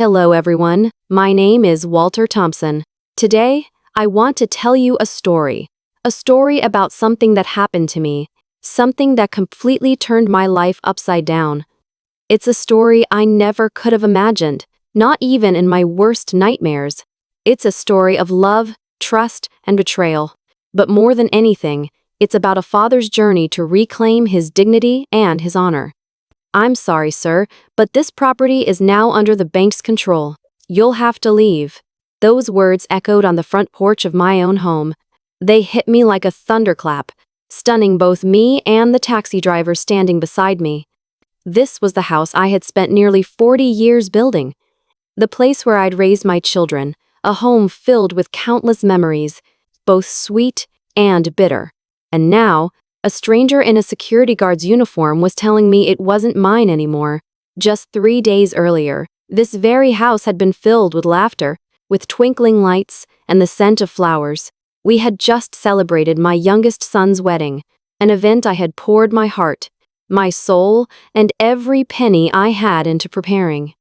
Hello everyone, my name is Walter Thompson. Today, I want to tell you a story. A story about something that happened to me. Something that completely turned my life upside down. It's a story I never could have imagined, not even in my worst nightmares. It's a story of love, trust, and betrayal. But more than anything, it's about a father's journey to reclaim his dignity and his honor. I'm sorry, sir, but this property is now under the bank's control. You'll have to leave. Those words echoed on the front porch of my own home. They hit me like a thunderclap, stunning both me and the taxi driver standing beside me. This was the house I had spent nearly 40 years building. The place where I'd raised my children, a home filled with countless memories, both sweet and bitter. And now, a stranger in a security guard's uniform was telling me it wasn't mine anymore. Just 3 days earlier, this very house had been filled with laughter, with twinkling lights, and the scent of flowers. We had just celebrated my youngest son's wedding, an event I had poured my heart, my soul, and every penny I had into preparing.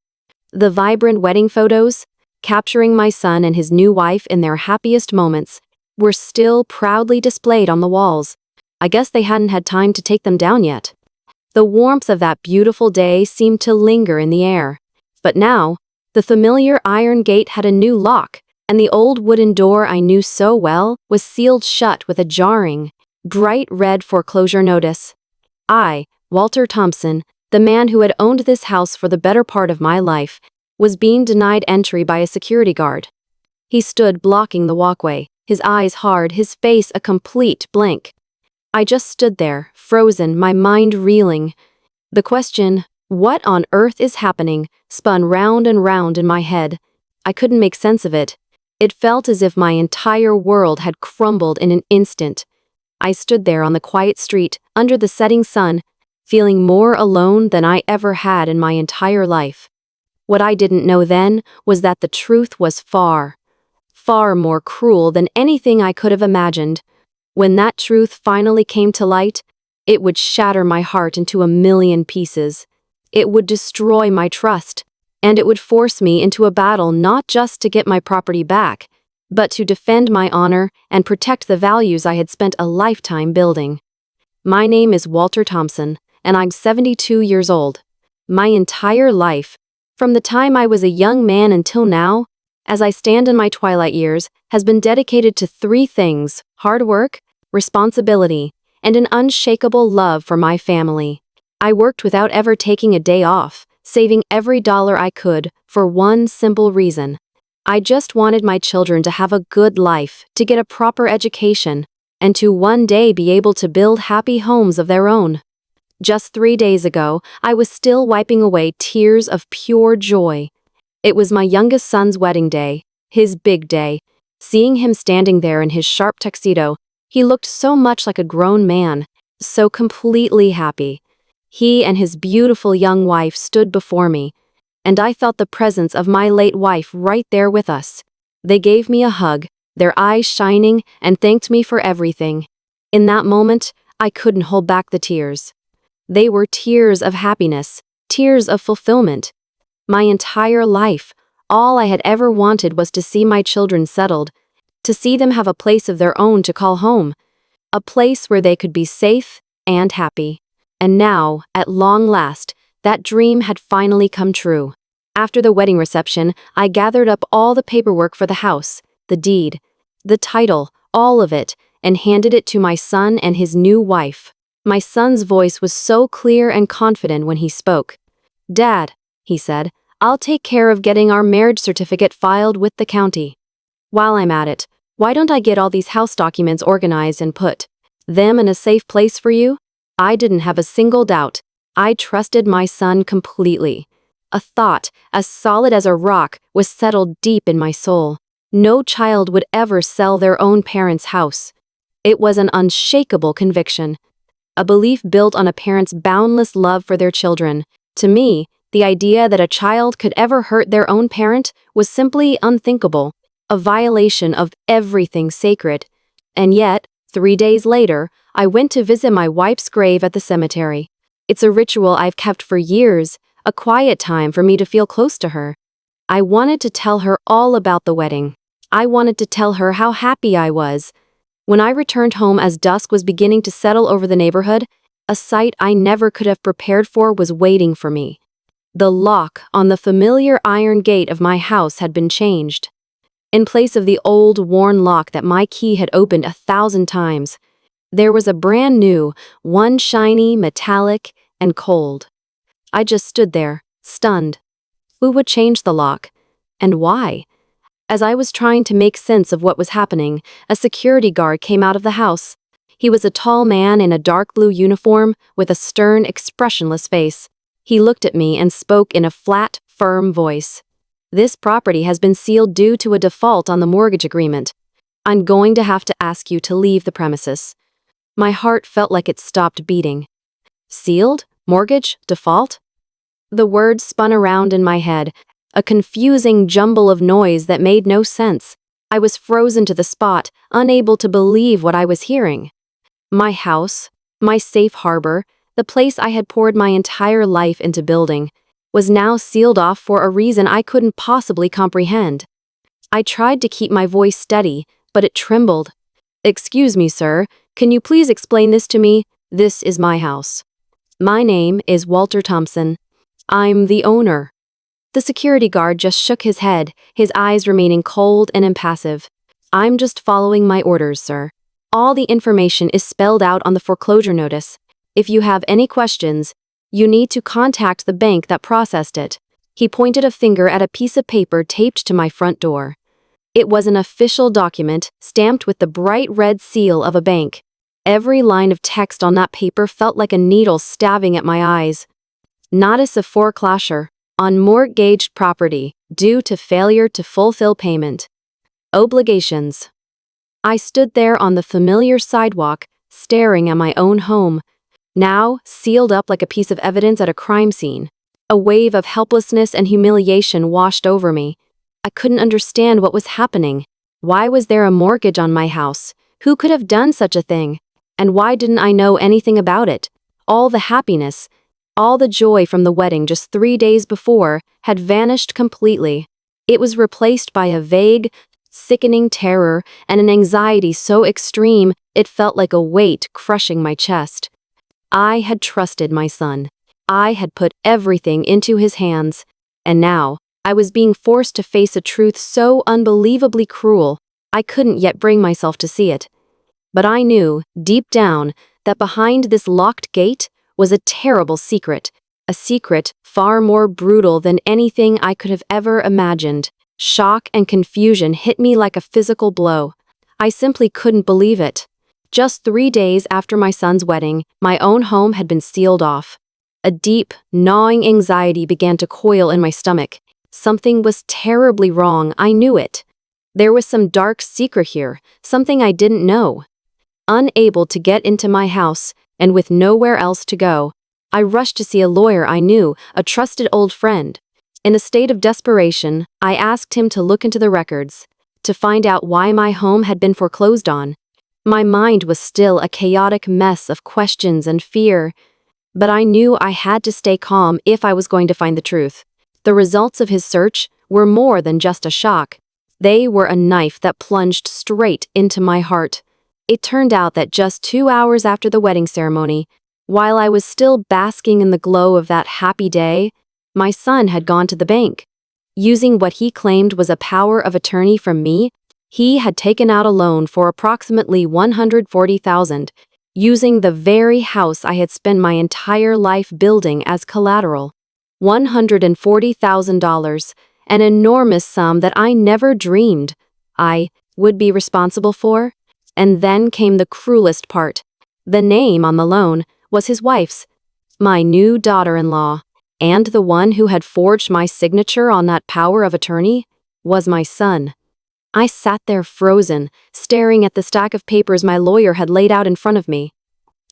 The vibrant wedding photos, capturing my son and his new wife in their happiest moments, were still proudly displayed on the walls. I guess they hadn't had time to take them down yet. The warmth of that beautiful day seemed to linger in the air. But now, the familiar iron gate had a new lock, and the old wooden door I knew so well was sealed shut with a jarring, bright red foreclosure notice. I, Walter Thompson, the man who had owned this house for the better part of my life, was being denied entry by a security guard. He stood blocking the walkway, his eyes hard, his face a complete blank. I just stood there, frozen, my mind reeling. The question, "What on earth is happening?" spun round and round in my head. I couldn't make sense of it. It felt as if my entire world had crumbled in an instant. I stood there on the quiet street, under the setting sun, feeling more alone than I ever had in my entire life. What I didn't know then was that the truth was far, far more cruel than anything I could have imagined. When that truth finally came to light, it would shatter my heart into a million pieces. It would destroy my trust, and it would force me into a battle not just to get my property back, but to defend my honor and protect the values I had spent a lifetime building. My name is Walter Thompson, and I'm 72 years old. My entire life, from the time I was a young man until now, as I stand in my twilight years, has been dedicated to 3 things: hard work, responsibility, and an unshakable love for my family. I worked without ever taking a day off, saving every dollar I could, for one simple reason. I just wanted my children to have a good life, to get a proper education, and to one day be able to build happy homes of their own. Just 3 days ago, I was still wiping away tears of pure joy. It was my youngest son's wedding day, his big day. Seeing him standing there in his sharp tuxedo, he looked so much like a grown man, so completely happy. He and his beautiful young wife stood before me, and I felt the presence of my late wife right there with us. They gave me a hug, their eyes shining, and thanked me for everything. In that moment, I couldn't hold back the tears. They were tears of happiness, tears of fulfillment. My entire life, all I had ever wanted was to see my children settled, to see them have a place of their own to call home, a place where they could be safe and happy. And now, at long last, that dream had finally come true. After the wedding reception, I gathered up all the paperwork for the house, the deed, the title, all of it, and handed it to my son and his new wife. My son's voice was so clear and confident when he spoke. "Dad," he said, "I'll take care of getting our marriage certificate filed with the county. While I'm at it, why don't I get all these house documents organized and put them in a safe place for you?" I didn't have a single doubt. I trusted my son completely. A thought, as solid as a rock, was settled deep in my soul. No child would ever sell their own parents' house. It was an unshakable conviction. A belief built on a parent's boundless love for their children. To me, the idea that a child could ever hurt their own parent was simply unthinkable, a violation of everything sacred. And yet, 3 days later, I went to visit my wife's grave at the cemetery. It's a ritual I've kept for years, a quiet time for me to feel close to her. I wanted to tell her all about the wedding. I wanted to tell her how happy I was. When I returned home as dusk was beginning to settle over the neighborhood, a sight I never could have prepared for was waiting for me. The lock on the familiar iron gate of my house had been changed. In place of the old, worn lock that my key had opened 1,000 times, there was a brand new, one shiny, metallic, and cold. I just stood there, stunned. Who would change the lock? And why? As I was trying to make sense of what was happening, a security guard came out of the house. He was a tall man in a dark blue uniform with a stern, expressionless face. He looked at me and spoke in a flat, firm voice. "This property has been sealed due to a default on the mortgage agreement. I'm going to have to ask you to leave the premises." My heart felt like it stopped beating. Sealed? Mortgage? Default? The words spun around in my head, a confusing jumble of noise that made no sense. I was frozen to the spot, unable to believe what I was hearing. My house, my safe harbor, the place I had poured my entire life into building, was now sealed off for a reason I couldn't possibly comprehend. I tried to keep my voice steady, but it trembled. "Excuse me, sir, can you please explain this to me? This is my house. My name is Walter Thompson. I'm the owner." The security guard just shook his head, his eyes remaining cold and impassive. "I'm just following my orders, sir. All the information is spelled out on the foreclosure notice. If you have any questions, you need to contact the bank that processed it." He pointed a finger at a piece of paper taped to my front door. It was an official document, stamped with the bright red seal of a bank. Every line of text on that paper felt like a needle stabbing at my eyes. Notice of foreclosure on mortgaged property due to failure to fulfill payment. Obligations. I stood there on the familiar sidewalk, staring at my own home, now sealed up like a piece of evidence at a crime scene. A wave of helplessness and humiliation washed over me. I couldn't understand what was happening. Why was there a mortgage on my house? Who could have done such a thing? And why didn't I know anything about it? All the happiness, all the joy from the wedding just 3 days before had vanished completely. It was replaced by a vague, sickening terror and an anxiety so extreme it felt like a weight crushing my chest. I had trusted my son. I had put everything into his hands, and now I was being forced to face a truth so unbelievably cruel, I couldn't yet bring myself to see it. But I knew, deep down, that behind this locked gate was a terrible secret, a secret far more brutal than anything I could have ever imagined. Shock and confusion hit me like a physical blow. I simply couldn't believe it. Just 3 days after my son's wedding, my own home had been sealed off. A deep, gnawing anxiety began to coil in my stomach. Something was terribly wrong, I knew it. There was some dark secret here, something I didn't know. Unable to get into my house, and with nowhere else to go, I rushed to see a lawyer I knew, a trusted old friend. In a state of desperation, I asked him to look into the records, to find out why my home had been foreclosed on. My mind was still a chaotic mess of questions and fear, but I knew I had to stay calm if I was going to find the truth. The results of his search were more than just a shock. They were a knife that plunged straight into my heart. It turned out that just 2 hours after the wedding ceremony, while I was still basking in the glow of that happy day, my son had gone to the bank. Using what he claimed was a power of attorney from me, he had taken out a loan for approximately $140,000, using the very house I had spent my entire life building as collateral. $140,000, an enormous sum that I never dreamed I would be responsible for. And then came the cruelest part. The name on the loan was his wife's, my new daughter-in-law, and the one who had forged my signature on that power of attorney was my son. I sat there frozen, staring at the stack of papers my lawyer had laid out in front of me.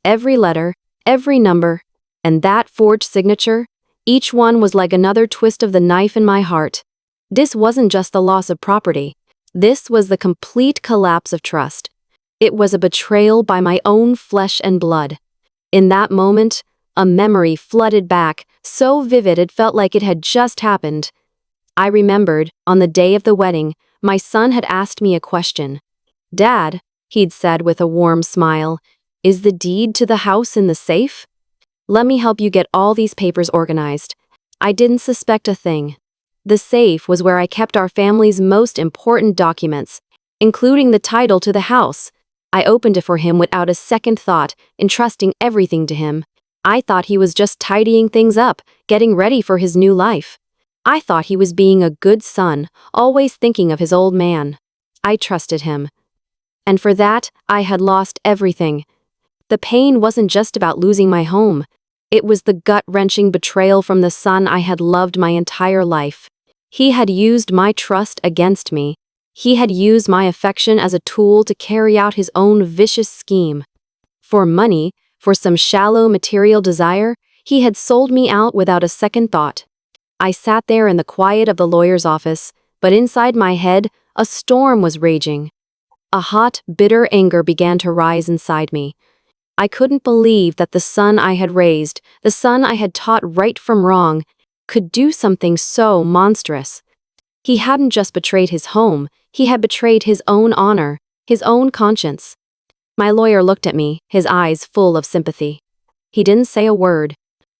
Every letter, every number, and that forged signature, each one was like another twist of the knife in my heart. This wasn't just the loss of property. This was the complete collapse of trust. It was a betrayal by my own flesh and blood. In that moment, a memory flooded back, so vivid it felt like it had just happened. I remembered, on the day of the wedding, my son had asked me a question. "Dad," he'd said with a warm smile, "is the deed to the house in the safe? Let me help you get all these papers organized." I didn't suspect a thing. The safe was where I kept our family's most important documents, including the title to the house. I opened it for him without a second thought, entrusting everything to him. I thought he was just tidying things up, getting ready for his new life. I thought he was being a good son, always thinking of his old man. I trusted him. And for that, I had lost everything. The pain wasn't just about losing my home. It was the gut-wrenching betrayal from the son I had loved my entire life. He had used my trust against me. He had used my affection as a tool to carry out his own vicious scheme. For money, for some shallow material desire, he had sold me out without a second thought. I sat there in the quiet of the lawyer's office, but inside my head, a storm was raging. A hot, bitter anger began to rise inside me. I couldn't believe that the son I had raised, the son I had taught right from wrong, could do something so monstrous. He hadn't just betrayed his home, he had betrayed his own honor, his own conscience. My lawyer looked at me, his eyes full of sympathy. He didn't say a word.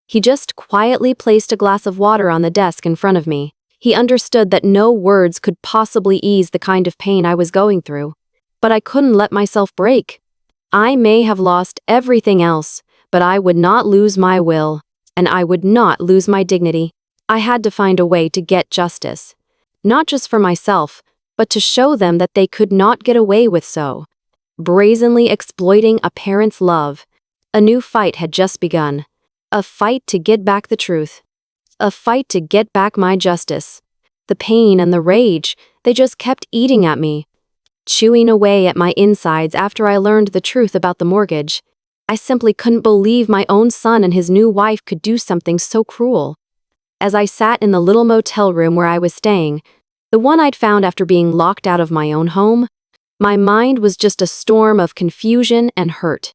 He just quietly placed a glass of water on the desk in front of me. He understood that no words could possibly ease the kind of pain I was going through. But I couldn't let myself break. I may have lost everything else, but I would not lose my will, and I would not lose my dignity. I had to find a way to get justice. Not just for myself, but to show them that they could not get away with so. Brazenly exploiting a parent's love. A new fight had just begun. A fight to get back the truth. A fight to get back my justice. The pain and the rage, they just kept eating at me, chewing away at my insides after I learned the truth about the mortgage. I simply couldn't believe my own son and his new wife could do something so cruel. As I sat in the little motel room where I was staying, the one I'd found after being locked out of my own home, my mind was just a storm of confusion and hurt.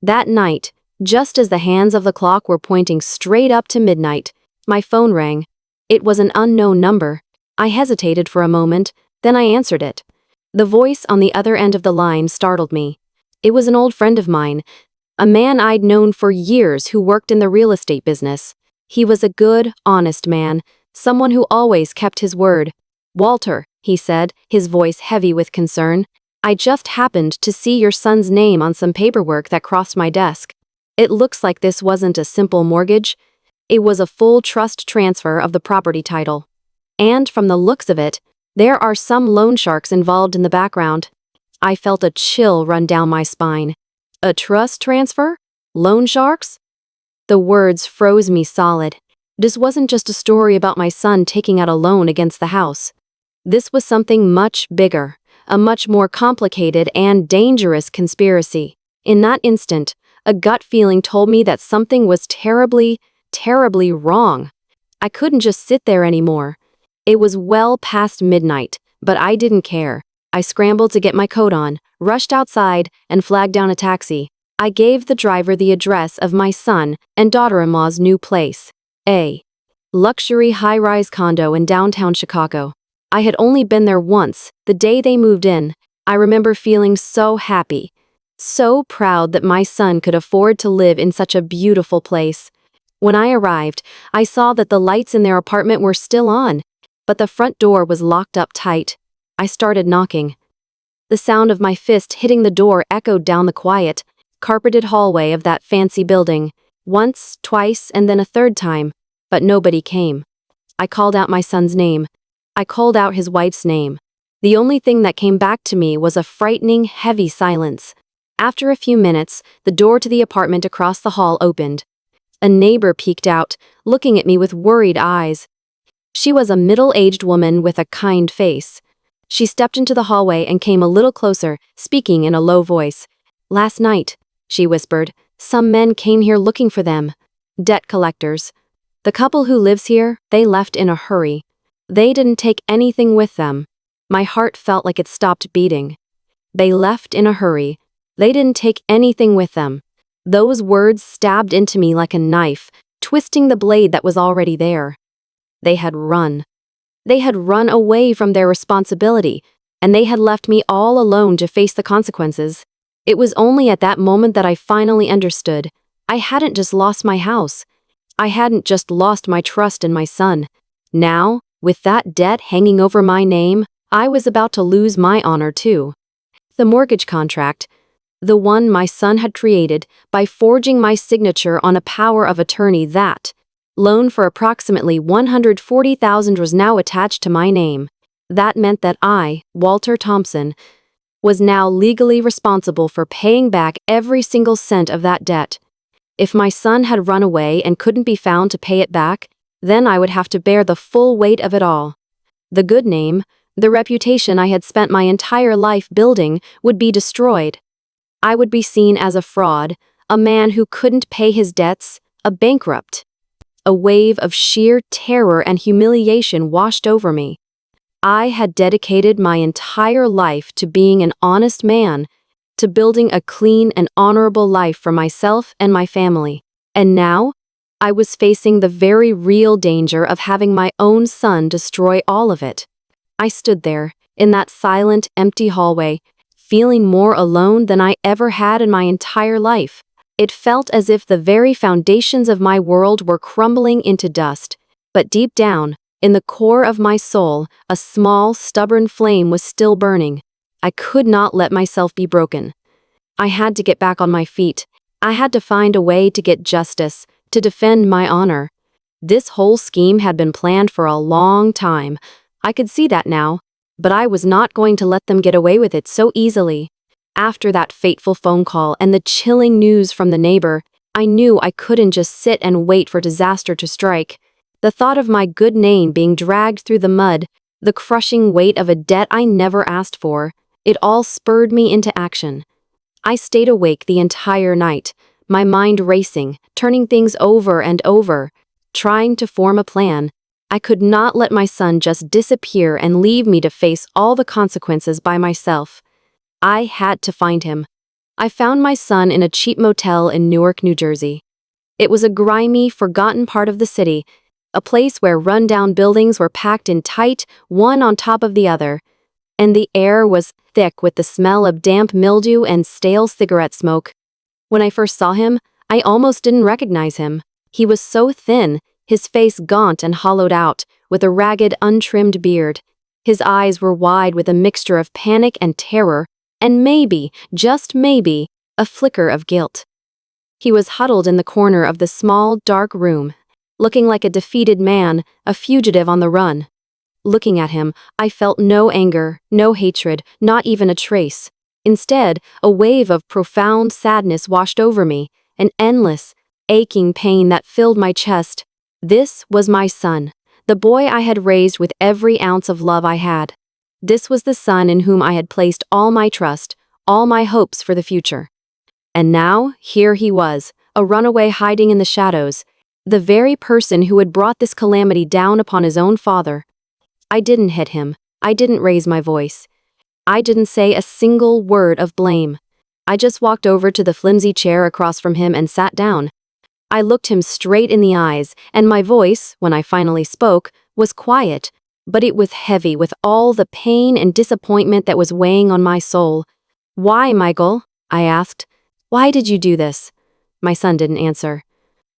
That night, just as the hands of the clock were pointing straight up to midnight, my phone rang. It was an unknown number. I hesitated for a moment, then I answered it. The voice on the other end of the line startled me. It was an old friend of mine, a man I'd known for years who worked in the real estate business. He was a good, honest man, someone who always kept his word. "Walter," he said, his voice heavy with concern, "I just happened to see your son's name on some paperwork that crossed my desk. It looks like this wasn't a simple mortgage. It was a full trust transfer of the property title. And from the looks of it, there are some loan sharks involved in the background." I felt a chill run down my spine. A trust transfer? Loan sharks? The words froze me solid. This wasn't just a story about my son taking out a loan against the house. This was something much bigger, a much more complicated and dangerous conspiracy. In that instant, a gut feeling told me that something was terribly, terribly wrong. I couldn't just sit there anymore. It was well past midnight, but I didn't care. I scrambled to get my coat on, rushed outside, and flagged down a taxi. I gave the driver the address of my son and daughter-in-law's new place, a luxury high-rise condo in downtown Chicago. I had only been there once, the day they moved in. I remember feeling so happy, so proud that my son could afford to live in such a beautiful place. When I arrived, I saw that the lights in their apartment were still on, but the front door was locked up tight. I started knocking. The sound of my fist hitting the door echoed down the quiet, carpeted hallway of that fancy building. Once, twice, and then a third time, but nobody came. I called out my son's name. I called out his wife's name. The only thing that came back to me was a frightening, heavy silence. After a few minutes, the door to the apartment across the hall opened. A neighbor peeked out, looking at me with worried eyes. She was a middle-aged woman with a kind face. She stepped into the hallway and came a little closer, speaking in a low voice. "Last night," she whispered, "some men came here looking for them. Debt collectors. The couple who lives here, they left in a hurry. They didn't take anything with them." My heart felt like it stopped beating. They left in a hurry. They didn't take anything with them. Those words stabbed into me like a knife, twisting the blade that was already there. They had run. They had run away from their responsibility, and they had left me all alone to face the consequences. It was only at that moment that I finally understood. I hadn't just lost my house. I hadn't just lost my trust in my son. Now, with that debt hanging over my name, I was about to lose my honor too. The mortgage contract, the one my son had created by forging my signature on a power of attorney, that loan for approximately $140,000 was now attached to my name. That meant that I, Walter Thompson, was now legally responsible for paying back every single cent of that debt. If my son had run away and couldn't be found to pay it back, then I would have to bear the full weight of it all. The good name, the reputation I had spent my entire life building, would be destroyed. I would be seen as a fraud, a man who couldn't pay his debts, a bankrupt. A wave of sheer terror and humiliation washed over me. I had dedicated my entire life to being an honest man, to building a clean and honorable life for myself and my family. And now, I was facing the very real danger of having my own son destroy all of it. I stood there, in that silent, empty hallway, feeling more alone than I ever had in my entire life. It felt as if the very foundations of my world were crumbling into dust. But deep down, in the core of my soul, a small, stubborn flame was still burning. I could not let myself be broken. I had to get back on my feet. I had to find a way to get justice, to defend my honor. This whole scheme had been planned for a long time. I could see that now, but I was not going to let them get away with it so easily. After that fateful phone call and the chilling news from the neighbor, I knew I couldn't just sit and wait for disaster to strike. The thought of my good name being dragged through the mud, the crushing weight of a debt I never asked for, it all spurred me into action. I stayed awake the entire night, my mind racing, turning things over and over, trying to form a plan. I could not let my son just disappear and leave me to face all the consequences by myself. I had to find him. I found my son in a cheap motel in Newark, New Jersey. It was a grimy, forgotten part of the city, a place where rundown buildings were packed in tight, one on top of the other, and the air was thick with the smell of damp mildew and stale cigarette smoke. When I first saw him, I almost didn't recognize him. He was so thin, his face gaunt and hollowed out, with a ragged, untrimmed beard. His eyes were wide with a mixture of panic and terror, and maybe, just maybe, a flicker of guilt. He was huddled in the corner of the small, dark room, looking like a defeated man, a fugitive on the run. Looking at him, I felt no anger, no hatred, not even a trace. Instead, a wave of profound sadness washed over me, an endless, aching pain that filled my chest. This was my son, the boy I had raised with every ounce of love I had. This was the son in whom I had placed all my trust, all my hopes for the future. And now, here he was, a runaway hiding in the shadows, the very person who had brought this calamity down upon his own father. I didn't hit him. I didn't raise my voice. I didn't say a single word of blame. I just walked over to the flimsy chair across from him and sat down. I looked him straight in the eyes, and my voice, when I finally spoke, was quiet, but it was heavy with all the pain and disappointment that was weighing on my soul. "Why, Michael?" I asked. "Why did you do this?" My son didn't answer.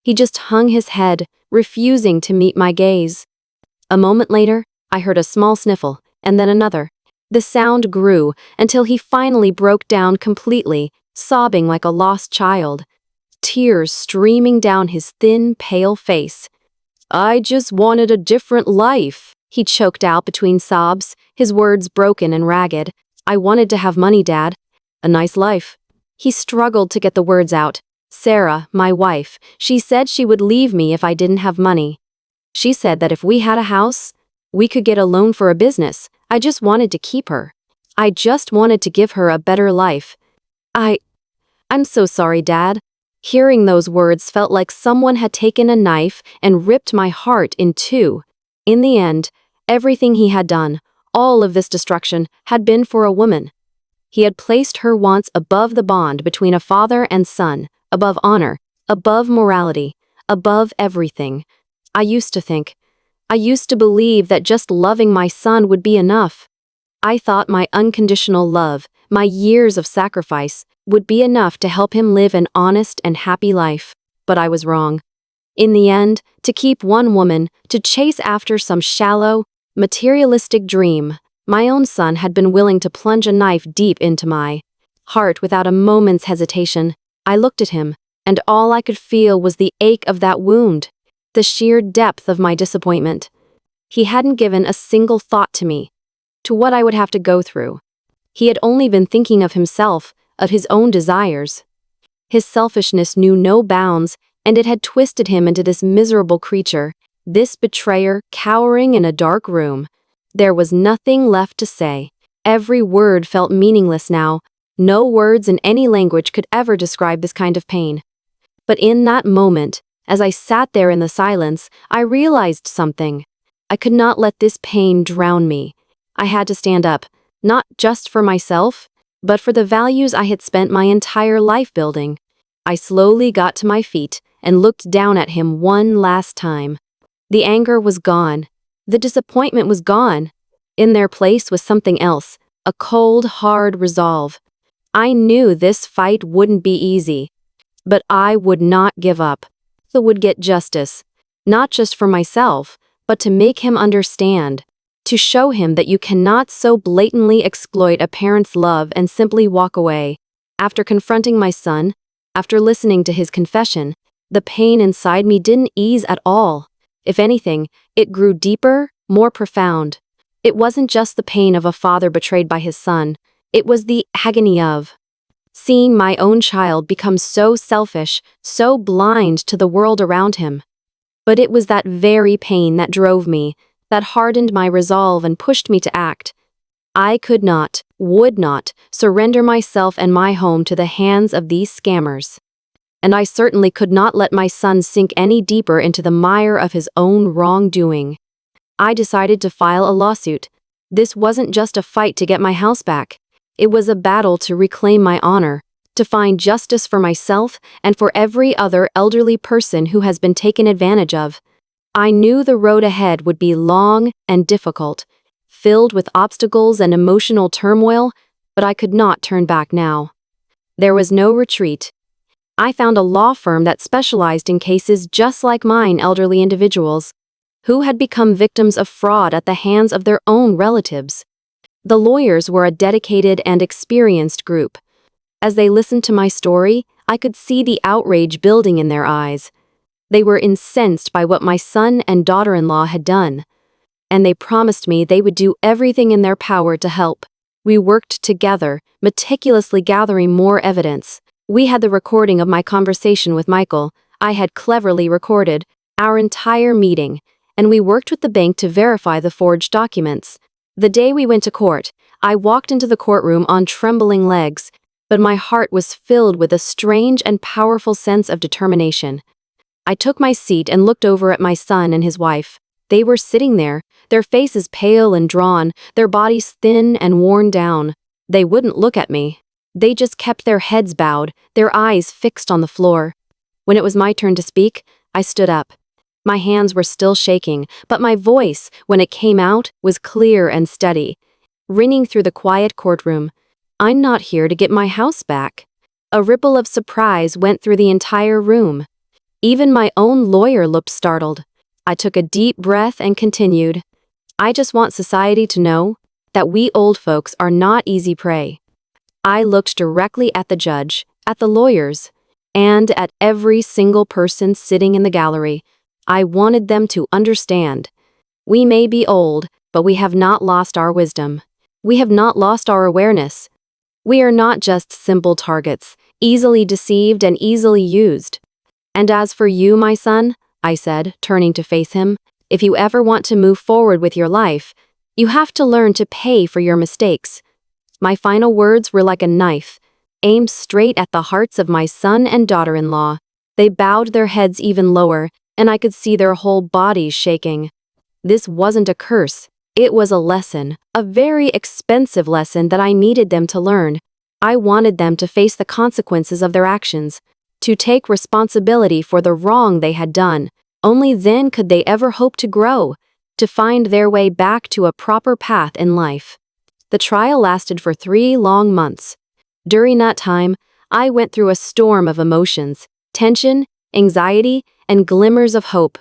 He just hung his head, refusing to meet my gaze. A moment later, I heard a small sniffle, and then another. The sound grew until he finally broke down completely, sobbing like a lost child, tears streaming down his thin, pale face. "I just wanted a different life," he choked out between sobs, his words broken and ragged. "I wanted to have money, Dad. A nice life." He struggled to get the words out. "Sarah, my wife, she said she would leave me if I didn't have money. She said that if we had a house, we could get a loan for a business. I just wanted to keep her. I just wanted to give her a better life. I'm so sorry, Dad." Hearing those words felt like someone had taken a knife and ripped my heart in two. In the end, everything he had done, all of this destruction, had been for a woman. He had placed her wants above the bond between a father and son, above honor, above morality, above everything. I used to think, I used to believe that just loving my son would be enough. I thought my unconditional love, my years of sacrifice, would be enough to help him live an honest and happy life. But I was wrong. In the end, to keep one woman, to chase after some shallow, materialistic dream, my own son had been willing to plunge a knife deep into my heart without a moment's hesitation. I looked at him, and all I could feel was the ache of that wound, the sheer depth of my disappointment. He hadn't given a single thought to me, to what I would have to go through. He had only been thinking of himself, of his own desires. His selfishness knew no bounds, and it had twisted him into this miserable creature, this betrayer cowering in a dark room. There was nothing left to say. Every word felt meaningless now. No words in any language could ever describe this kind of pain. But in that moment, as I sat there in the silence, I realized something. I could not let this pain drown me. I had to stand up, not just for myself, but for the values I had spent my entire life building. I slowly got to my feet and looked down at him one last time. The anger was gone. The disappointment was gone. In their place was something else, a cold, hard resolve. I knew this fight wouldn't be easy, but I would not give up. I would get justice, not just for myself, but to make him understand, to show him that you cannot so blatantly exploit a parent's love and simply walk away. After confronting my son, after listening to his confession, the pain inside me didn't ease at all. If anything, it grew deeper, more profound. It wasn't just the pain of a father betrayed by his son, it was the agony of seeing my own child become so selfish, so blind to the world around him. But it was that very pain that drove me, that hardened my resolve and pushed me to act. I could not, would not, surrender myself and my home to the hands of these scammers. And I certainly could not let my son sink any deeper into the mire of his own wrongdoing. I decided to file a lawsuit. This wasn't just a fight to get my house back. It was a battle to reclaim my honor, to find justice for myself and for every other elderly person who has been taken advantage of. I knew the road ahead would be long and difficult, filled with obstacles and emotional turmoil, but I could not turn back now. There was no retreat. I found a law firm that specialized in cases just like mine, elderly individuals who had become victims of fraud at the hands of their own relatives. The lawyers were a dedicated and experienced group. As they listened to my story, I could see the outrage building in their eyes. They were incensed by what my son and daughter-in-law had done, and they promised me they would do everything in their power to help. We worked together, meticulously gathering more evidence. We had the recording of my conversation with Michael. I had cleverly recorded our entire meeting, and we worked with the bank to verify the forged documents. The day we went to court, I walked into the courtroom on trembling legs, but my heart was filled with a strange and powerful sense of determination. I took my seat and looked over at my son and his wife. They were sitting there, their faces pale and drawn, their bodies thin and worn down. They wouldn't look at me. They just kept their heads bowed, their eyes fixed on the floor. When it was my turn to speak, I stood up. My hands were still shaking, but my voice, when it came out, was clear and steady, ringing through the quiet courtroom. I'm not here to get my house back. A ripple of surprise went through the entire room. Even my own lawyer looked startled. I took a deep breath and continued. I just want society to know that we old folks are not easy prey. I looked directly at the judge, at the lawyers, and at every single person sitting in the gallery. I wanted them to understand. We may be old, but we have not lost our wisdom. We have not lost our awareness. We are not just simple targets, easily deceived and easily used. And as for you, my son, I said, turning to face him, if you ever want to move forward with your life, you have to learn to pay for your mistakes. My final words were like a knife, aimed straight at the hearts of my son and daughter-in-law. They bowed their heads even lower, and I could see their whole bodies shaking. This wasn't a curse. It was a lesson, a very expensive lesson that I needed them to learn. I wanted them to face the consequences of their actions, to take responsibility for the wrong they had done. Only then could they ever hope to grow. to find their way back to a proper path in life. The trial lasted for 3 long months. During that time, I went through a storm of emotions, tension, anxiety, and glimmers of hope.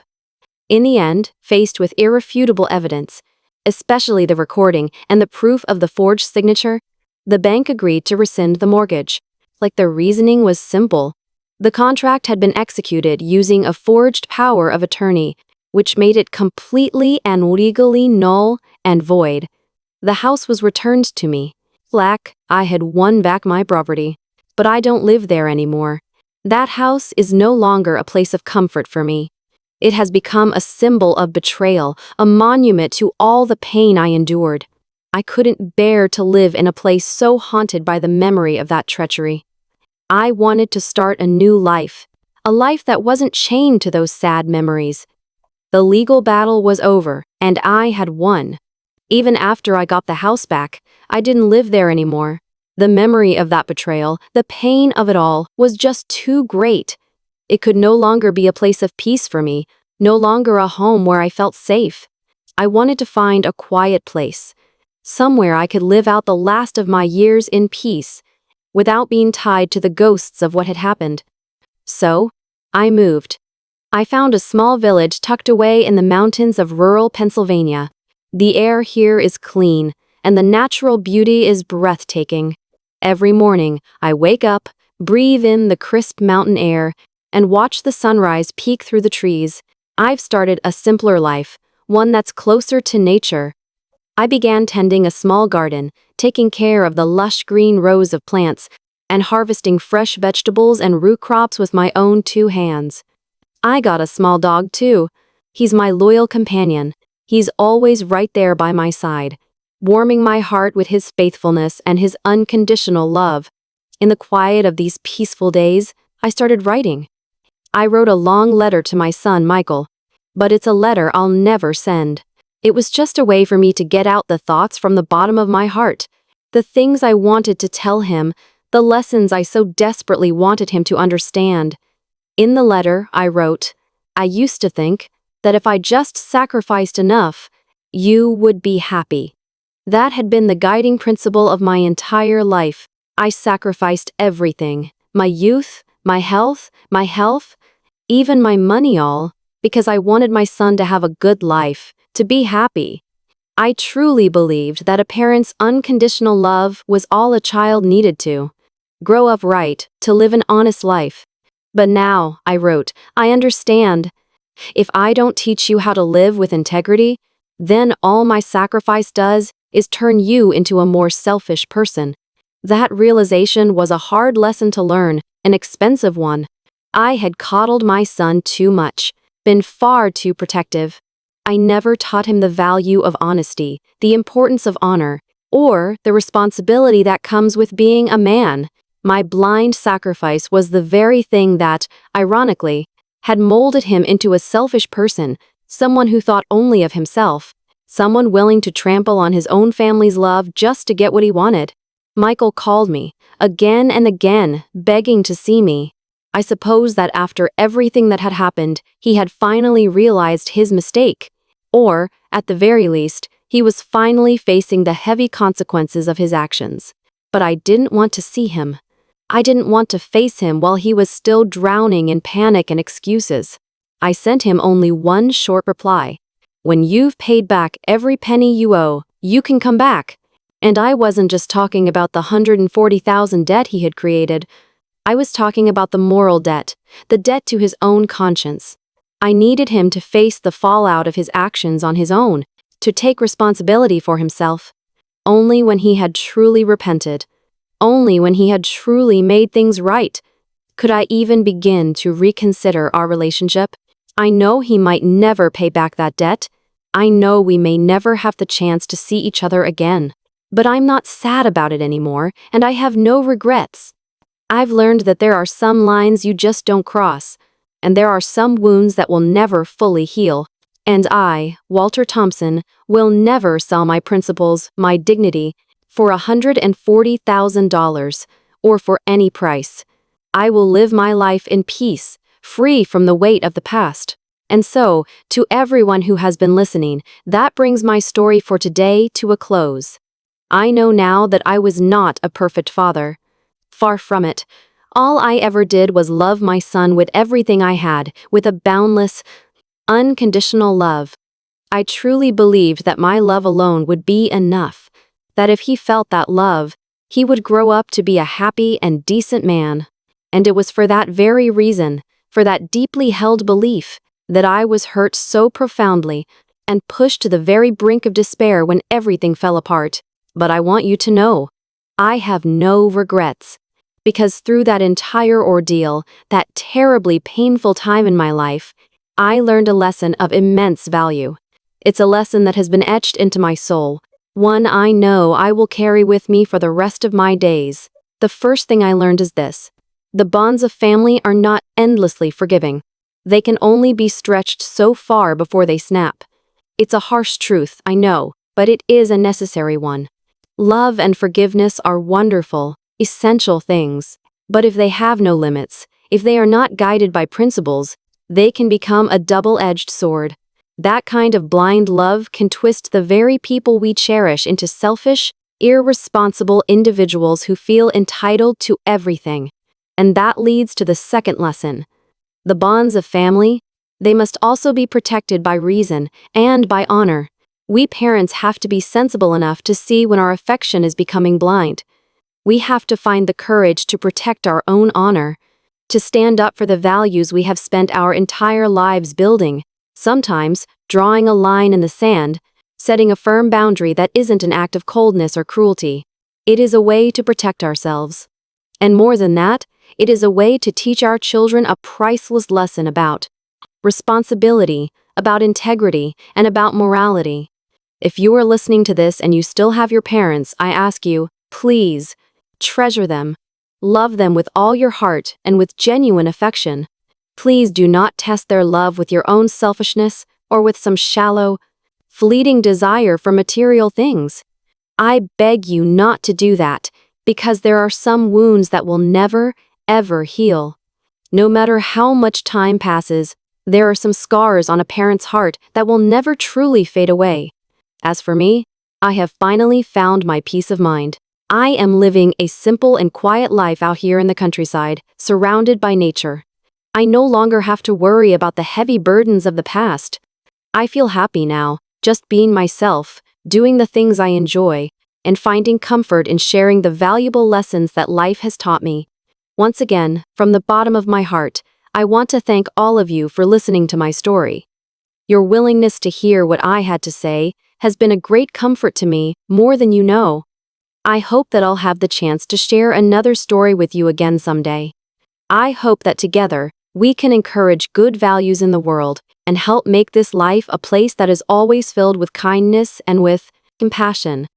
In the end, faced with irrefutable evidence, especially the recording and the proof of the forged signature, the bank agreed to rescind the mortgage. Like the reasoning was simple. The contract had been executed using a forged power of attorney, which made it completely and legally null and void. The house was returned to me. I had won back my property. But I don't live there anymore. That house is no longer a place of comfort for me. It has become a symbol of betrayal, a monument to all the pain I endured. I couldn't bear to live in a place so haunted by the memory of that treachery. I wanted to start a new life, a life that wasn't chained to those sad memories. The legal battle was over, and I had won. Even after I got the house back, I didn't live there anymore. The memory of that betrayal, the pain of it all, was just too great. It could no longer be a place of peace for me, no longer a home where I felt safe. I wanted to find a quiet place, somewhere I could live out the last of my years in peace, without being tied to the ghosts of what had happened. So, I moved. I found a small village tucked away in the mountains of rural Pennsylvania. The air here is clean, and the natural beauty is breathtaking. Every morning, I wake up, breathe in the crisp mountain air, and watch the sunrise peek through the trees. I've started a simpler life, one that's closer to nature. I began tending a small garden, taking care of the lush green rows of plants, and harvesting fresh vegetables and root crops with my own 2 hands. I got a small dog too. He's my loyal companion. He's always right there by my side, warming my heart with his faithfulness and his unconditional love. In the quiet of these peaceful days, I started writing. I wrote a long letter to my son, Michael, but it's a letter I'll never send. It was just a way for me to get out the thoughts from the bottom of my heart, the things I wanted to tell him, the lessons I so desperately wanted him to understand. In the letter, I wrote, "I used to think that if I just sacrificed enough, you would be happy." That had been the guiding principle of my entire life. I sacrificed everything, my youth, my health, even my money all, because I wanted my son to have a good life, to be happy. I truly believed that a parent's unconditional love was all a child needed to grow up right, to live an honest life. But now, I wrote, I understand. If I don't teach you how to live with integrity, then all my sacrifice does is turn you into a more selfish person. That realization was a hard lesson to learn, an expensive one. I had coddled my son too much, been far too protective. I never taught him the value of honesty, the importance of honor, or the responsibility that comes with being a man. My blind sacrifice was the very thing that, ironically, had molded him into a selfish person, someone who thought only of himself, someone willing to trample on his own family's love just to get what he wanted. Michael called me, again and again, begging to see me. I suppose that after everything that had happened, he had finally realized his mistake. Or, at the very least, he was finally facing the heavy consequences of his actions. But I didn't want to see him. I didn't want to face him while he was still drowning in panic and excuses. I sent him only one short reply. When you've paid back every penny you owe, you can come back. And I wasn't just talking about the $140,000 debt he had created. I was talking about the moral debt, the debt to his own conscience. I needed him to face the fallout of his actions on his own, to take responsibility for himself. Only when he had truly repented, only when he had truly made things right, could I even begin to reconsider our relationship. I know he might never pay back that debt. I know we may never have the chance to see each other again. But I'm not sad about it anymore, and I have no regrets. I've learned that there are some lines you just don't cross, and there are some wounds that will never fully heal. And I, Walter Thompson, will never sell my principles, my dignity, for $140,000, or for any price. I will live my life in peace, free from the weight of the past. And so, to everyone who has been listening, that brings my story for today to a close. I know now that I was not a perfect father. Far from it. All I ever did was love my son with everything I had, with a boundless, unconditional love. I truly believed that my love alone would be enough, that if he felt that love, he would grow up to be a happy and decent man. And it was for that very reason, for that deeply held belief, that I was hurt so profoundly and pushed to the very brink of despair when everything fell apart. But I want you to know, I have no regrets. Because through that entire ordeal, that terribly painful time in my life, I learned a lesson of immense value. It's a lesson that has been etched into my soul, one I know I will carry with me for the rest of my days. The first thing I learned is this: the bonds of family are not endlessly forgiving. They can only be stretched so far before they snap. It's a harsh truth, I know, but it is a necessary one. Love and forgiveness are wonderful, essential things, but if they have no limits, if they are not guided by principles, they can become a double-edged sword. That kind of blind love can twist the very people we cherish into selfish, irresponsible individuals who feel entitled to everything. And that leads to the second lesson. The bonds of family, they must also be protected by reason and by honor. We parents have to be sensible enough to see when our affection is becoming blind. We have to find the courage to protect our own honor, to stand up for the values we have spent our entire lives building, sometimes drawing a line in the sand, setting a firm boundary that isn't an act of coldness or cruelty. It is a way to protect ourselves. And more than that, it is a way to teach our children a priceless lesson about responsibility, about integrity, and about morality. If you are listening to this and you still have your parents, I ask you, please, treasure them. Love them with all your heart and with genuine affection. Please do not test their love with your own selfishness or with some shallow, fleeting desire for material things. I beg you not to do that, because there are some wounds that will never, ever heal. No matter how much time passes, there are some scars on a parent's heart that will never truly fade away. As for me, I have finally found my peace of mind. I am living a simple and quiet life out here in the countryside, surrounded by nature. I no longer have to worry about the heavy burdens of the past. I feel happy now, just being myself, doing the things I enjoy, and finding comfort in sharing the valuable lessons that life has taught me. Once again, from the bottom of my heart, I want to thank all of you for listening to my story. Your willingness to hear what I had to say has been a great comfort to me, more than you know. I hope that I'll have the chance to share another story with you again someday. I hope that together, we can encourage good values in the world and help make this life a place that is always filled with kindness and with compassion.